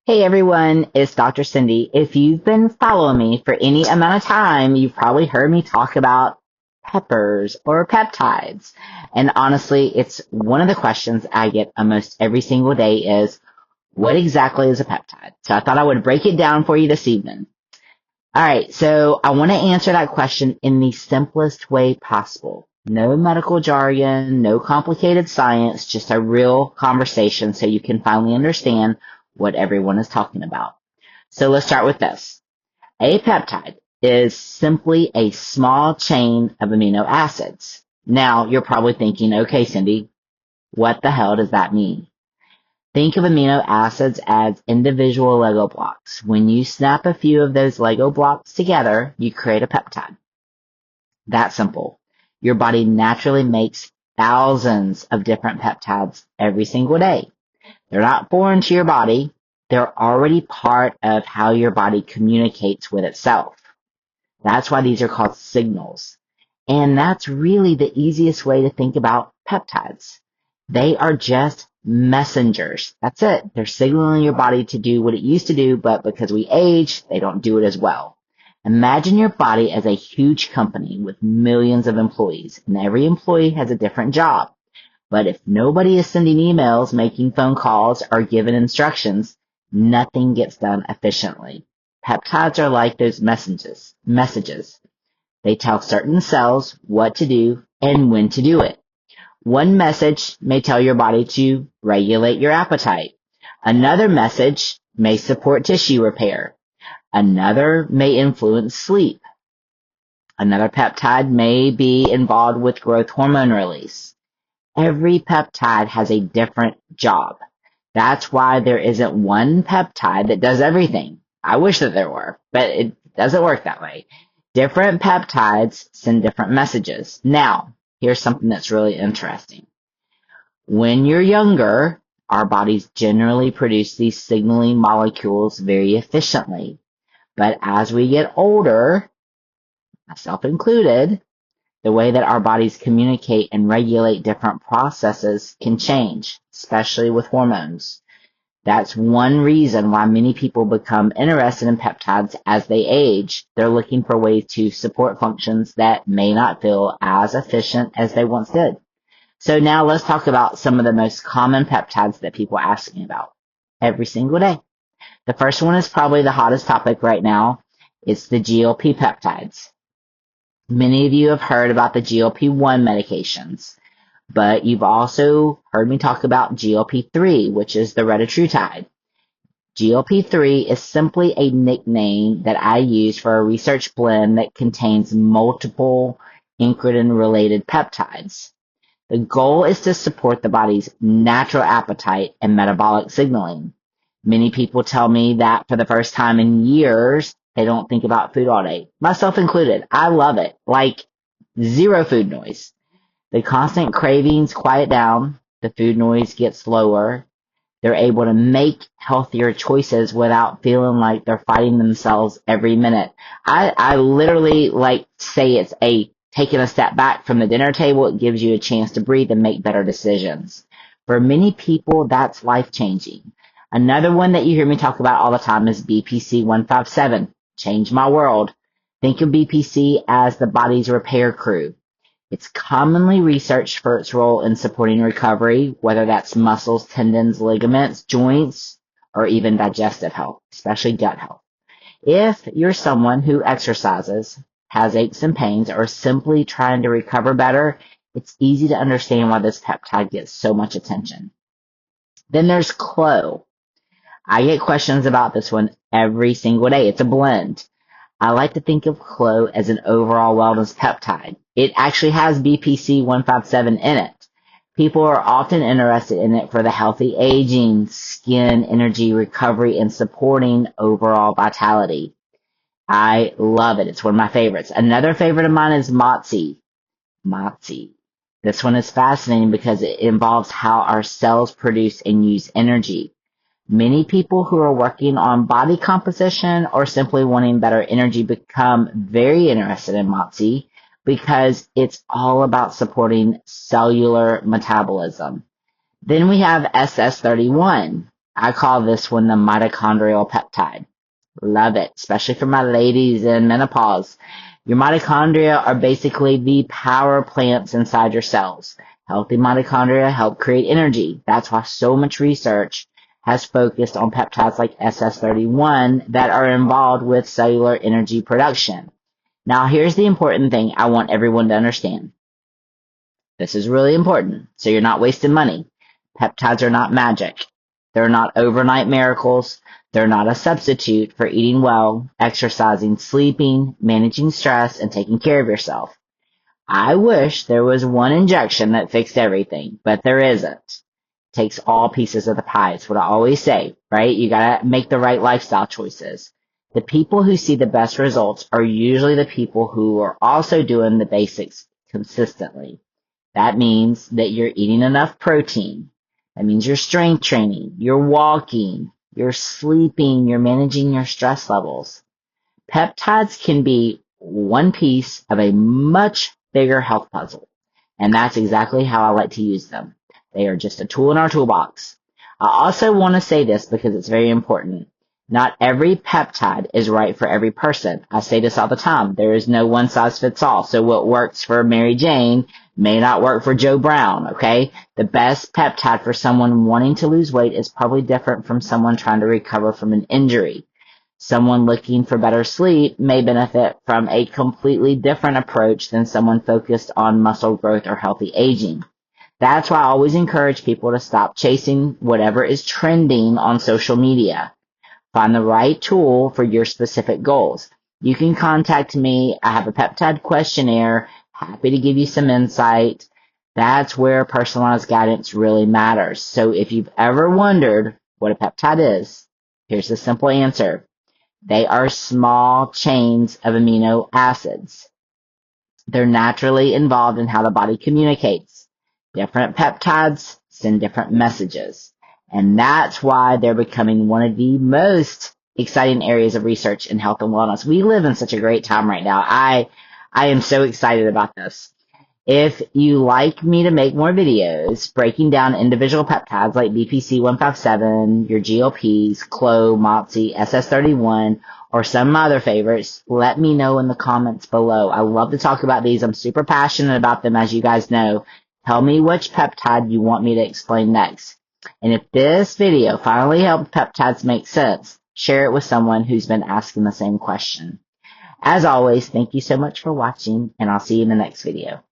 Hey everyone, it's Dr. Cindy. If you've been following me for any amount of time, you've probably heard me talk about peppers or peptides. And honestly, it's one of the questions I get almost every single day is, what exactly is a peptide? So I thought I would break it down for you this evening. All right, so I want to answer that question in the simplest way possible. No medical jargon, no complicated science, just a real conversation so you can finally understand what everyone is talking about. So let's start with this. A peptide is simply a small chain of amino acids. Now, you're probably thinking, okay, Cindy, what the hell does that mean? Think of amino acids as individual Lego blocks. When you snap a few of those Lego blocks together, you create a peptide. That simple. Your body naturally makes thousands of different peptides every single day. They're not foreign to your body. They're already part of how your body communicates with itself. That's why these are called signals. And that's really the easiest way to think about peptides. They are just messengers. That's it. They're signaling your body to do what it used to do, but because we age, they don't do it as well. Imagine your body as a huge company with millions of employees, and every employee has a different job. But if nobody is sending emails, making phone calls, or giving instructions, nothing gets done efficiently. Peptides are like those messages. They tell certain cells what to do and when to do it. One message may tell your body to regulate your appetite. Another message may support tissue repair. Another may influence sleep. Another peptide may be involved with growth hormone release. Every peptide has a different job. That's why there isn't one peptide that does everything. I wish that there were, but it doesn't work that way. Different peptides send different messages. Now, here's something that's really interesting. When you're younger, our bodies generally produce these signaling molecules very efficiently. But as we get older, myself included, the way that our bodies communicate and regulate different processes can change, especially with hormones. That's one reason why many people become interested in peptides as they age. They're looking for ways to support functions that may not feel as efficient as they once did. So now let's talk about some of the most common peptides that people ask me about every single day. The first one is probably the hottest topic right now. It's the GLP peptides. Many of you have heard about the GLP-1 medications, but you've also heard me talk about GLP-3, which is the retatrutide. GLP-3 is simply a nickname that I use for a research blend that contains multiple incretin-related peptides. The goal is to support the body's natural appetite and metabolic signaling. Many people tell me that for the first time in years, they don't think about food all day. Myself included. I love it. Like zero food noise. The constant cravings quiet down. The food noise gets lower. They're able to make healthier choices without feeling like they're fighting themselves every minute. I literally like say it's taking a step back from the dinner table. It gives you a chance to breathe and make better decisions. For many people, that's life-changing. Another one that you hear me talk about all the time is BPC-157. Changed my world. Think of BPC as the body's repair crew. It's commonly researched for its role in supporting recovery, whether that's muscles, tendons, ligaments, joints, or even digestive health, especially gut health. If you're someone who exercises, has aches and pains, or simply trying to recover better, it's easy to understand why this peptide gets so much attention. Then there's KLOW. I get questions about this one every single day. It's a blend. I like to think of KLOW as an overall wellness peptide. It actually has BPC-157 in it. People are often interested in it for the healthy aging, skin, energy, recovery, and supporting overall vitality. I love it. It's one of my favorites. Another favorite of mine is MOTS-c. MOTS-c. This one is fascinating because it involves how our cells produce and use energy. Many people who are working on body composition or simply wanting better energy become very interested in MOTS-c because it's all about supporting cellular metabolism. Then we have SS-31. I call this one the mitochondrial peptide. Love it, especially for my ladies in menopause. Your mitochondria are basically the power plants inside your cells. Healthy mitochondria help create energy. That's why so much research has focused on peptides like SS-31 that are involved with cellular energy production. Now, here's the important thing I want everyone to understand. This is really important, so you're not wasting money. Peptides are not magic. They're not overnight miracles. They're not a substitute for eating well, exercising, sleeping, managing stress, and taking care of yourself. I wish there was one injection that fixed everything, but there isn't. It takes all pieces of the pie. It's what I always say, right? You gotta make the right lifestyle choices. The people who see the best results are usually the people who are also doing the basics consistently. That means that you're eating enough protein. That means you're strength training, you're walking, you're sleeping, you're managing your stress levels. Peptides can be one piece of a much bigger health puzzle, and that's exactly how I like to use them. They are just a tool in our toolbox. I also want to say this because it's very important. Not every peptide is right for every person. I say this all the time. There is no one size fits all. So what works for Mary Jane may not work for Joe Brown, okay? The best peptide for someone wanting to lose weight is probably different from someone trying to recover from an injury. Someone looking for better sleep may benefit from a completely different approach than someone focused on muscle growth or healthy aging. That's why I always encourage people to stop chasing whatever is trending on social media. Find the right tool for your specific goals. You can contact me. I have a peptide questionnaire. Happy to give you some insight. That's where personalized guidance really matters. So if you've ever wondered what a peptide is, here's the simple answer. They are small chains of amino acids. They're naturally involved in how the body communicates. Different peptides send different messages. And that's why they're becoming one of the most exciting areas of research in health and wellness. We live in such a great time right now. I am so excited about this. If you like me to make more videos breaking down individual peptides like BPC-157, your GLPs, KLOW, MOTS-c, SS-31, or some of my other favorites, let me know in the comments below. I love to talk about these. I'm super passionate about them, as you guys know. Tell me which peptide you want me to explain next. And if this video finally helped peptides make sense, share it with someone who's been asking the same question. As always, thank you so much for watching, and I'll see you in the next video.